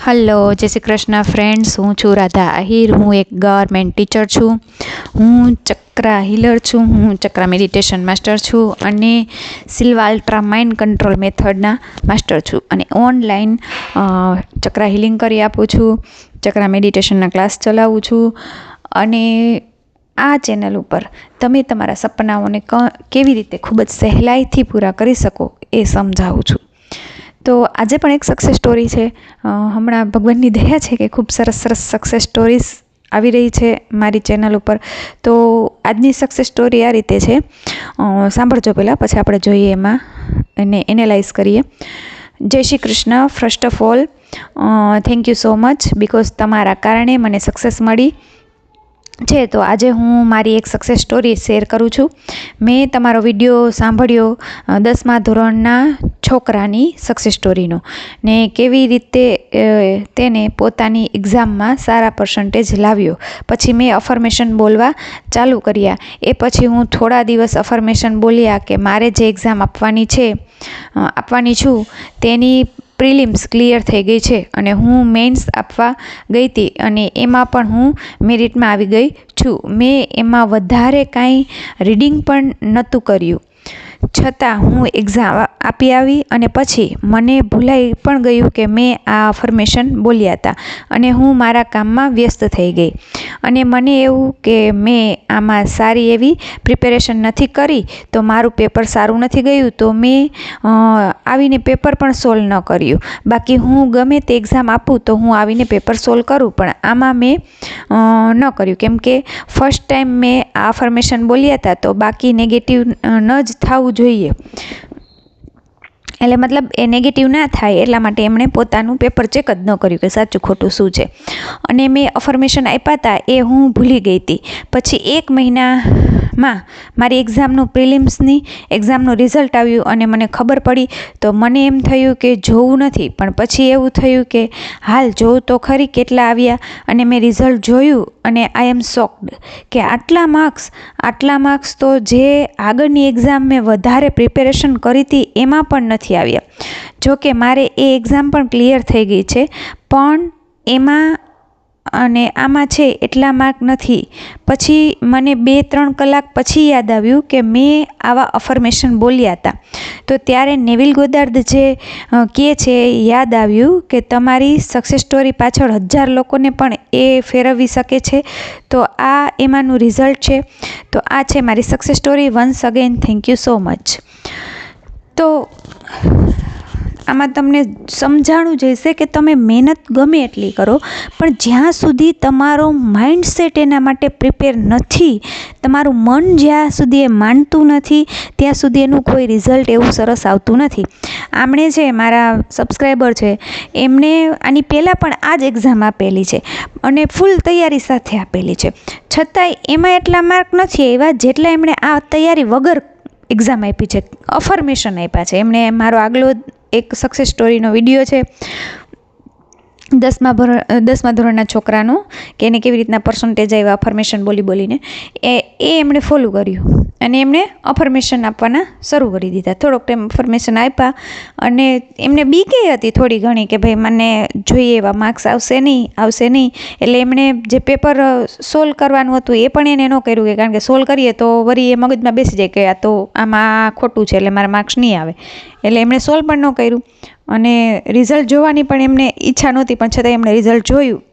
Hello, જય Shri Krishna friends. હું છું રાધા આહિર. હું એક ગવર્મેન્ટ ટીચર છું. હું ચક્રા હીલર છું. હું ચક્રા મેડિટેશન માસ્ટર છું અને સિલ્વા અલ્ટ્રા માઇન્ડ કંટ્રોલ મેથડના માસ્ટર છું અને ઓનલાઈન ચક્રા હિલિંગ કરી આપું છું. ચક્રા મેડિટેશનના ક્લાસ ચલાવું છું અને આ ચેનલ ઉપર તમે તમારા સપનાઓને કેવી રીતે ખૂબ જ સહેલાઈથી પૂરા કરી શકો એ સમજાવું છું. તો આજે પણ એક સક્સેસ સ્ટોરી છે. હમણાં ભગવાનની દયા છે કે ખૂબ સરસ સક્સેસ સ્ટોરીઝ આવી રહી છે મારી ચેનલ ઉપર. તો આજની સક્સેસ સ્ટોરી આ રીતે છે, સાંભળજો પહેલાં, પછી આપણે જોઈએ એમાં એને એનાલાઇઝ કરીએ. જય Shri Krishna. First of all thank you so much, because તમારા કારણે મને સક્સેસ મળી છે. તો આજે હું મારી એક સક્સેસ સ્ટોરી શેર કરું છું. મેં તમારો વિડીયો સાંભળ્યો 10મા ધોરણના છોકરાની સક્સેસ સ્ટોરીનો, ને કેવી રીતે તેને પોતાની એક્ઝામમાં સારા પર્સન્ટેજ લાવ્યો. પછી મેં અફર્મેશન બોલવા ચાલુ કર્યા. એ પછી હું થોડા દિવસ અફર્મેશન બોલ્યા કે મારે જે એક્ઝામ આપવાની છું તેની પ્રિલિમ્સ ક્લિયર થઈ ગઈ છે અને હું મેઇન્સ આપવા ગઈ હતી અને એમાં પણ હું મેરિટમાં આવી ગઈ છું. મેં એમાં વધારે કાંઈ રીડિંગ પણ નહોતું કર્યું, છતાં હું એક્ઝામ આપી આવી અને પછી મને ભૂલાઈ પણ ગયું કે મેં આ અફર્મેશન બોલ્યા હતા અને હું મારા કામમાં વ્યસ્ત થઈ ગઈ. અને મને એવું કે મેં આમાં સારી એવી પ્રિપેરેશન નથી કરી તો મારું પેપર સારું નથી ગયું, તો મેં આવીને પેપર પણ સોલ્વ ન કર્યું. બાકી હું ગમે તે એક્ઝામ આપું તો હું આવીને પેપર સોલ્વ કરું, પણ આમાં મેં ન કર્યું કેમ કે ફર્સ્ટ ટાઈમ મેં આ અફર્મેશન બોલ્યા હતા તો બાકી નેગેટિવ ન જ થવું જોઈએ, એટલે મતલબ એ નેગેટિવ ના થાય એટલા માટે એમણે પોતાનું પેપર ચેક જ ન કર્યું કે સાચું ખોટું શું છે. અને મેં અફર્મેશન આપ્યા હતા એ હું ભૂલી ગઈ હતી. પછી 1 મહિનામાં મારી એક્ઝામનું પ્રિલિમ્સની એક્ઝામનું રિઝલ્ટ આવ્યું અને મને ખબર પડી તો મને એમ થયું કે જોવું નથી, પણ પછી એવું થયું કે હાલ જોવું તો ખરી કેટલા આવ્યા. અને મેં રિઝલ્ટ જોયું અને આઈ એમ શોક્ડ કે આટલા માર્ક્સ તો જે આગળની એક્ઝામ મેં વધારે પ્રિપેરેશન કરી હતી એમાં પણ નથી આવ્યા. જોકે મારે એ એક્ઝામ પણ ક્લિયર થઈ ગઈ છે, પણ એમાં અને આમાં છે એટલા માર્ક નથી. પછી મને 2-3 કલાક પછી યાદ આવ્યું કે મેં આવા અફર્મેશન બોલ્યા હતા. તો ત્યારે નેવિલ ગોદાર્દ જે કહે છે યાદ આવ્યું કે તમારી સક્સેસ સ્ટોરી પાછળ 1000 લોકોને પણ એ ફેરવી શકે છે. તો આ એમાંનું રિઝલ્ટ છે. તો આ છે મારી success story. Once again thank you so much. તો આમાં તમને સમજાણું જશે કે તમે મહેનત ગમે એટલી કરો, પણ જ્યાં સુધી તમારો માઇન્ડસેટ એના માટે પ્રિપેર નથી, તમારું મન જ્યાં સુધી એ માનતું નથી ત્યાં સુધી એનું કોઈ રિઝલ્ટ એવું સરસ આવતું નથી. આમણે છે મારા સબસ્ક્રાઈબર છે, એમણે આની પહેલાં પણ આ જ એક્ઝામ આપેલી છે અને ફૂલ તૈયારી સાથે આપેલી છે, છતાંય એમાં એટલા માર્ક નથી આવ્યા જેટલા એમણે આ તૈયારી વગર એક્ઝામ આપી છે, અફર્મેશન આપ્યા છે. એમણે મારો આગલો એક સક્સેસ સ્ટોરીનો વિડીયો છે 10મા ધોરણના છોકરાનો, કે એને કેવી રીતના પર્સન્ટેજ આવ્યા અફર્મેશન બોલીને, એ એમણે ફોલો કર્યું અને એમણે અફર્મેશન આપવાના શરૂ કરી દીધા. થોડોક ટાઈમ અફર્મેશન આપ્યા અને એમને બીકે હતી થોડી ઘણી કે ભાઈ મને જોઈએ એવા માર્ક્સ આવશે નહીં. એટલે એમણે જે પેપર સોલ્વ કરવાનું હતું એ પણ એને ન કર્યું, કારણ કે સોલ્વ કરીએ તો વળી એ મગજમાં બેસી જાય કે આ તો આમાં ખોટું છે એટલે મારા માર્ક્સ નહીં આવે. એટલે એમણે સોલ્વ પણ ન કર્યું અને રિઝલ્ટ જોવાની પણ એમને ઈચ્છા નહોતી, પણ છતાં એમણે રિઝલ્ટ જોયું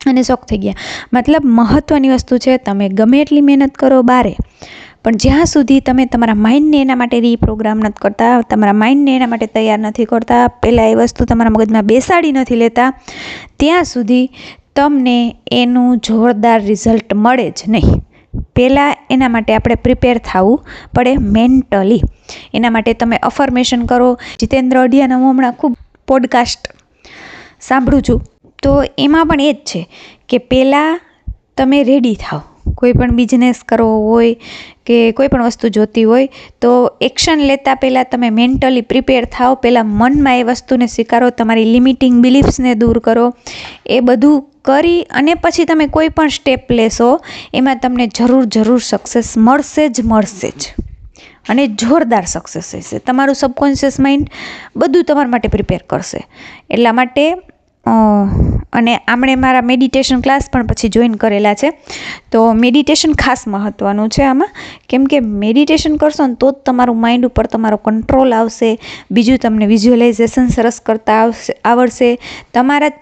અને શોક થઈ ગયા. મતલબ મહત્ત્વની વસ્તુ છે, તમે ગમે એટલી મહેનત કરો બારે, પણ જ્યાં સુધી તમે તમારા માઇન્ડને એના માટે રીપ્રોગ્રામ નથી કરતા, તમારા માઇન્ડને એના માટે તૈયાર નથી કરતા, પહેલાં એ વસ્તુ તમારા મગજમાં બેસાડી નથી લેતા, ત્યાં સુધી તમને એનું જોરદાર રિઝલ્ટ મળે જ નહીં. પહેલાં એના માટે આપણે પ્રિપેર થવું પડે મેન્ટલી. એના માટે તમે અફર્મેશન કરો. જીતેન્દ્ર અઢિયાના હું હમણાં ખૂબ પોડકાસ્ટ સાંભળું છું, તો એમાં પણ એ જ છે કે પહેલાં તમે રેડી થાઓ. કોઈ પણ બિઝનેસ કરવો હોય કે કોઈ પણ વસ્તુ જોતી હોય તો એક્શન લેતા પહેલાં તમે મેન્ટલી પ્રિપેર થાઓ. પહેલાં મનમાં એ વસ્તુને સ્વીકારો, તમારી લિમિટિંગ બિલીફ્સને દૂર કરો. એ બધું કરી અને પછી તમે કોઈ પણ સ્ટેપ લેશો એમાં તમને જરૂર સક્સેસ મળશે જ અને જોરદાર સક્સેસ હશે. તમારું સબકોન્શિયસ માઇન્ડ બધું તમારા માટે પ્રિપેર કરશે. એટલા માટે અને આમણે મારા મેડિટેશન ક્લાસ પણ પછી જોઈન કરેલા છે. તો મેડિટેશન ખાસ મહત્ત્વનું છે આમાં, કેમ કે મેડિટેશન કરશો ને તો જ તમારું માઇન્ડ ઉપર તમારો કંટ્રોલ આવશે. બીજું, તમને વિઝ્યુઅલાઇઝેશન સરસ કરતાં આવડશે. તમારા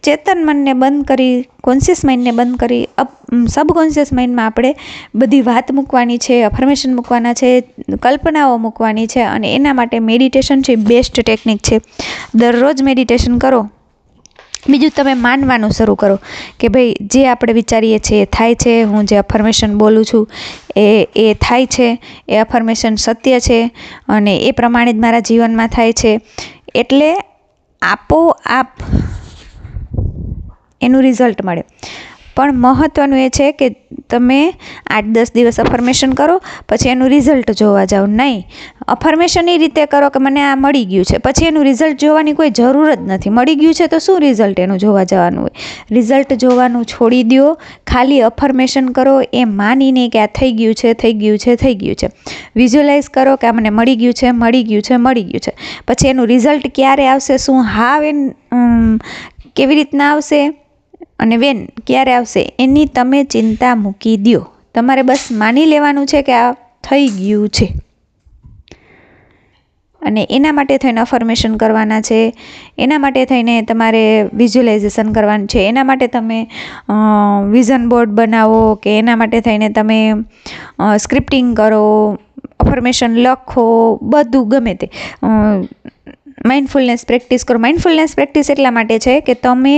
ચેતન મનને બંધ કરી, કોન્શિયસ માઇન્ડને બંધ કરી સબકોન્શિયસ માઇન્ડમાં આપણે બધી વાત મૂકવાની છે, અફર્મેશન મૂકવાના છે, કલ્પનાઓ મૂકવાની છે. અને એના માટે મેડિટેશન છે બેસ્ટ ટેકનિક છે. દરરોજ મેડિટેશન કરો. બીજું, તમે માનવાનું શરૂ કરો કે ભાઈ જે આપણે વિચારીએ છીએ એ થાય છે. હું જે અફર્મેશન બોલું છું એ થાય છે. એ અફર્મેશન સત્ય છે અને એ પ્રમાણે જ મારા જીવનમાં થાય છે. એટલે આપોઆપ એનું રિઝલ્ટ મળે. પણ મહત્ત્વનું એ છે કે તમે 8-10 દિવસ અફર્મેશન કરો, પછી એનું રિઝલ્ટ જોવા જાઓ. નહીં, અફર્મેશન એ રીતે કરો કે મને આ મળી ગયું છે, પછી એનું રિઝલ્ટ જોવાની કોઈ જરૂર જ નથી. મળી ગયું છે તો શું રિઝલ્ટ એનું જોવા જવાનું હોય? રિઝલ્ટ જોવાનું છોડી દો. ખાલી અફર્મેશન કરો, એ માનીને કે આ થઈ ગયું છે, થઈ ગયું છે, થઈ ગયું છે. વિઝ્યુઅલાઇઝ કરો કે આ મને મળી ગયું છે, મળી ગયું છે, મળી ગયું છે. પછી એનું રિઝલ્ટ ક્યારે આવશે, શું કેવી રીતના આવશે અને ક્યારે આવશે એની તમે ચિંતા મૂકી દો. તમારે બસ માની લેવાનું છે કે આ થઈ ગયું છે. અને એના માટે થઈને અફર્મેશન કરવાના છે, એના માટે થઈને તમારે વિઝ્યુઅલાઇઝેશન કરવાનું છે, એના માટે તમે વિઝન બોર્ડ બનાવો, કે એના માટે થઈને તમે સ્ક્રિપ્ટિંગ કરો, અફર્મેશન લખો, બધું ગમે તે. માઇન્ડફુલનેસ પ્રેક્ટિસ કરો. માઇન્ડફુલનેસ પ્રેક્ટિસ એટલા માટે છે કે તમે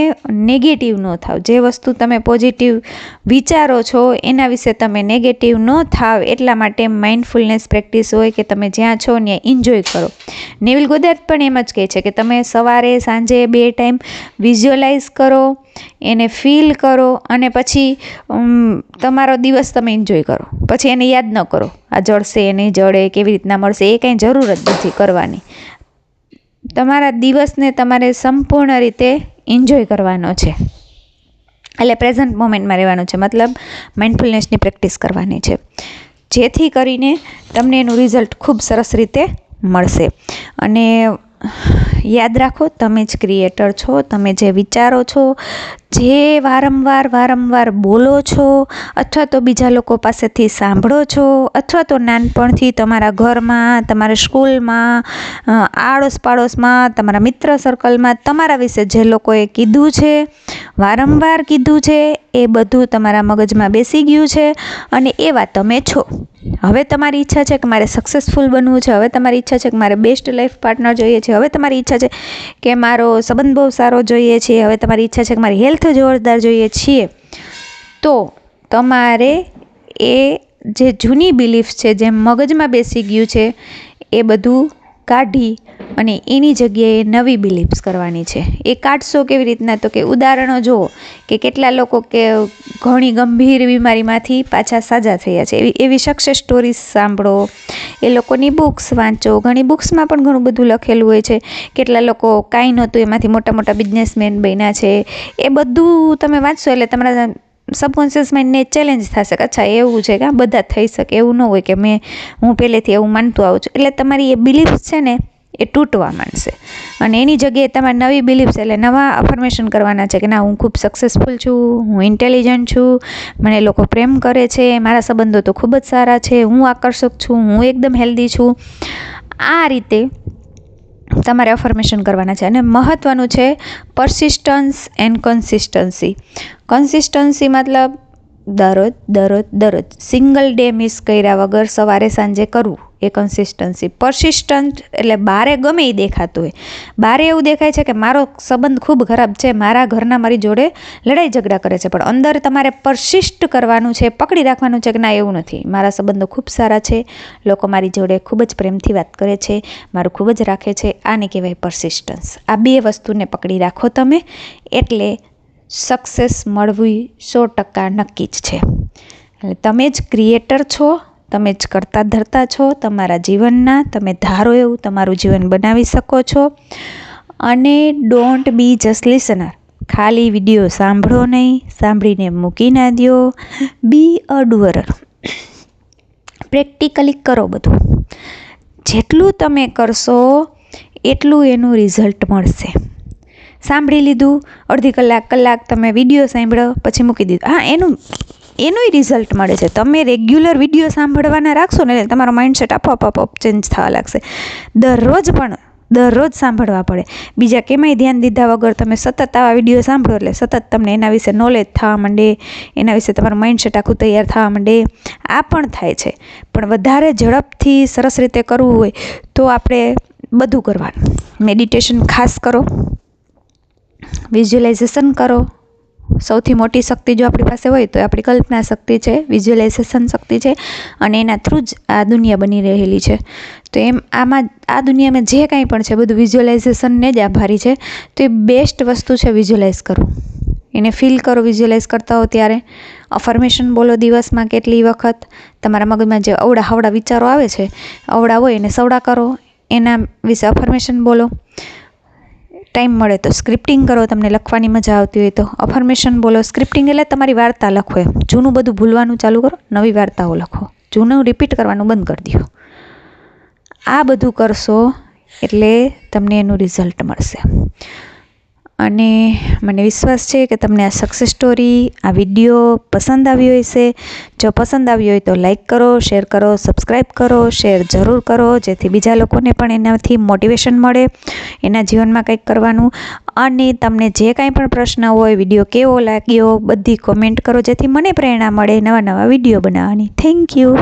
નેગેટિવ ન થાવ. જે વસ્તુ તમે પોઝિટિવ વિચારો છો એના વિશે તમે નેગેટિવ ન થાવ, એટલા માટે માઇન્ડફુલનેસ પ્રેક્ટિસ હોય કે તમે જ્યાં છો ત્યાં એન્જોય કરો. નેવિલ ગોદાર્દ પણ એમ જ કહે છે કે તમે સવારે સાંજે 2 ટાઈમ વિઝ્યુઅલાઇઝ કરો, એને ફીલ કરો અને પછી તમારો દિવસ તમે એન્જોય કરો. પછી એને યાદ ન કરો આ જળશે નહીં જળે, કેવી રીતના મળશે, એ કંઈ જરૂર જ નથી કરવાની. તમારા દિવસને તમારે સંપૂર્ણ રીતે એન્જોય કરવાનો છે. એટલે પ્રેઝન્ટ મોમેન્ટમાં રહેવાનું છે. મતલબ માઇન્ડફુલનેસની પ્રેક્ટિસ કરવાની છે, જેથી કરીને તમને એનું રિઝલ્ટ ખૂબ સરસ રીતે મળશે. અને યાદ રાખો, તમે જ ક્રિએટર છો. તમે જે વિચારો છો, જે વારંવાર બોલો છો, અથવા તો બીજા લોકો પાસેથી સાંભળો છો, અથવા તો નાનપણથી તમારા ઘરમાં, તમારા સ્કૂલમાં, આડોશ પાડોશમાં, તમારા મિત્ર સર્કલમાં તમારા વિશે જે લોકોએ કીધું છે, વારંવાર કીધું છે, એ બધું તમારા મગજમાં બેસી ગયું છે અને એવા તમે છો. હવે તમારી ઈચ્છા છે કે મારે સક્સેસફુલ બનવું છે. હવે તમારી ઈચ્છા છે કે મારે બેસ્ટ લાઈફ પાર્ટનર જોઈએ છે. હવે તમારી ઈચ્છા છે કે મારો સંબંધ બહુ સારો જોઈએ છે. હવે તમારી ઈચ્છા છે કે મારી હેલ્થ જોરદાર જોઈએ છીએ. તો તમારે એ જે જૂની બિલીફ છે, જે મગજમાં બેસી ગયું છે, એ બધું કાઢી અને એની જગ્યાએ નવી બિલીફ્સ કરવાની છે. એ કાઢશો કેવી રીતના? તો કે ઉદાહરણો જુઓ કે કેટલા લોકો કે ઘણી ગંભીર બીમારીમાંથી પાછા સાજા થયા છે. એવી સક્સેસ સ્ટોરીઝ સાંભળો, એ લોકોની બુક્સ વાંચો. ઘણી બુક્સમાં પણ ઘણું બધું લખેલું હોય છે. કેટલા લોકો કાંઈ નહોતું એમાંથી મોટા બિઝનેસમેન બન્યા છે. એ બધું તમે વાંચશો એટલે તમારા સબકોન્શિયસ માઇન્ડને ચેલેન્જ થશે કે અચ્છા એવું છે કે બધા થઈ શકે. એવું ન હોય કે હું પહેલેથી એવું માનતું આવું છું. એટલે તમારી એ બિલીફ્સ છે ને એ તૂટવા માંડશે અને એની જગ્યાએ તમારે નવી બિલીફ્સ એટલે નવા અફર્મેશન કરવાના છે કે ના, હું ખૂબ સક્સેસફુલ છું, હું ઇન્ટેલિજન્ટ છું, મને લોકો પ્રેમ કરે છે, મારા સંબંધો તો ખૂબ જ સારા છે, હું આકર્ષક છું, હું એકદમ હેલ્ધી છું. આ રીતે તમારે અફર્મેશન કરવાના છે. અને મહત્ત્વનું છે પરસિસ્ટન્સ એન્ડ કન્સિસ્ટન્સી. કન્સિસ્ટન્સી મતલબ દરરોજ સિંગલ ડે મિસ કર્યા વગર સવારે સાંજે કરવું, એ કન્સિસ્ટન્સી. પરસિસ્ટન્ટ એટલે બારે ગમે એ દેખાતું હોય. બારે એવું દેખાય છે કે મારો સંબંધ ખૂબ ખરાબ છે, મારા ઘરના મારી જોડે લડાઈ ઝઘડા કરે છે, પણ અંદર તમારે પરસિસ્ટ કરવાનું છે, પકડી રાખવાનું છે કે ના, એવું નથી, મારા સંબંધો ખૂબ સારા છે, લોકો મારી જોડે ખૂબ જ પ્રેમથી વાત કરે છે, મારું ખૂબ જ રાખે છે. આને કહેવાય પરસિસ્ટન્સ. આ 2 વસ્તુને પકડી રાખો તમે, એટલે સક્સેસ મળવી 100% નક્કી જ છે. એટલે તમે જ ક્રિએટર છો, તમે જ કરતા ધરતા છો તમારા જીવનના. તમે ધારો એવું તમારું જીવન બનાવી શકો છો. અને ડોન્ટ બી જસ્ટ લિસનર. ખાલી વિડીયો સાંભળો નહીં, સાંભળીને મૂકી ના દો. બી અ ડુઅર. પ્રેક્ટિકલી કરો બધું. જેટલું તમે કરશો એટલું એનું રિઝલ્ટ મળશે. સાંભળી લીધું, અડધી કલાક તમે વિડીયો સાંભળો, પછી મૂકી દીધું. હા, એનુંય રિઝલ્ટ મળે છે. તમે રેગ્યુલર વિડીયો સાંભળવાના રાખશો ને, તમારો માઇન્ડસેટ આપોઆપ ચેન્જ થવા લાગશે. દરરોજ સાંભળવા પડે. બીજા કેમાંય ધ્યાન દીધા વગર તમે સતત આવા વિડીયો સાંભળો એટલે સતત તમને એના વિશે નોલેજ થવા માંડે, એના વિશે તમારું માઇન્ડસેટ આખું તૈયાર થવા માંડે. આ પણ થાય છે, પણ વધારે ઝડપથી સરસ રીતે કરવું હોય તો આપણે બધું કરવાનું. મેડિટેશન ખાસ કરો, વિઝ્યુલાઇઝેશન કરો. સૌથી મોટી શક્તિ જો આપણી પાસે હોય તો આપણી કલ્પના શક્તિ છે, વિઝ્યુલાઇઝેશન શક્તિ છે, અને એના થ્રુ જ આ દુનિયા બની રહેલી છે. તો એમ આ દુનિયામાં જે કાંઈ પણ છે બધું વિઝ્યુલાઇઝેશનને જ આભારી છે. તો એ બેસ્ટ વસ્તુ છે વિઝ્યુલાઇઝ કરવું. એને ફીલ કરો વિઝ્યુલાઇઝ કરતા હો ત્યારે. અફર્મેશન બોલો દિવસમાં કેટલી વખત. તમારા મગજમાં જે અવળા વિચારો આવે છે, અવળા હોય એને સવડા કરો, એના વિશે અફર્મેશન બોલો. ટાઈમ મળે તો સ્ક્રિપ્ટિંગ કરો, તમને લખવાની મજા આવતી હોય તો અફર્મેશન બોલો. સ્ક્રિપ્ટિંગ એટલે તમારી વાર્તા લખો એમ. જૂનું બધું ભૂલવાનું ચાલુ કરો, નવી વાર્તાઓ લખો. જૂનું રિપીટ કરવાનું બંધ કરી દો. આ બધું કરશો એટલે તમને એનું રિઝલ્ટ મળશે. અને મને વિશ્વાસ છે કે તમને આ સક્સેસ સ્ટોરી, આ વિડીયો પસંદ આવ્યો હશે. જો પસંદ આવ્યો હોય તો લાઈક કરો, શેર કરો, સબસ્ક્રાઈબ કરો, શેર જરૂર કરો, જેથી બીજા લોકોને પણ એનાથી મોટિવેશન મળે એના જીવનમાં કંઈક કરવાનું. અને તમને જે કાંઈ પણ પ્રશ્ન હોય, વિડીયો કેવો લાગ્યો, બધી કોમેન્ટ કરો, જેથી મને પ્રેરણા મળે નવા વિડીયો બનાવવાની. Thank you.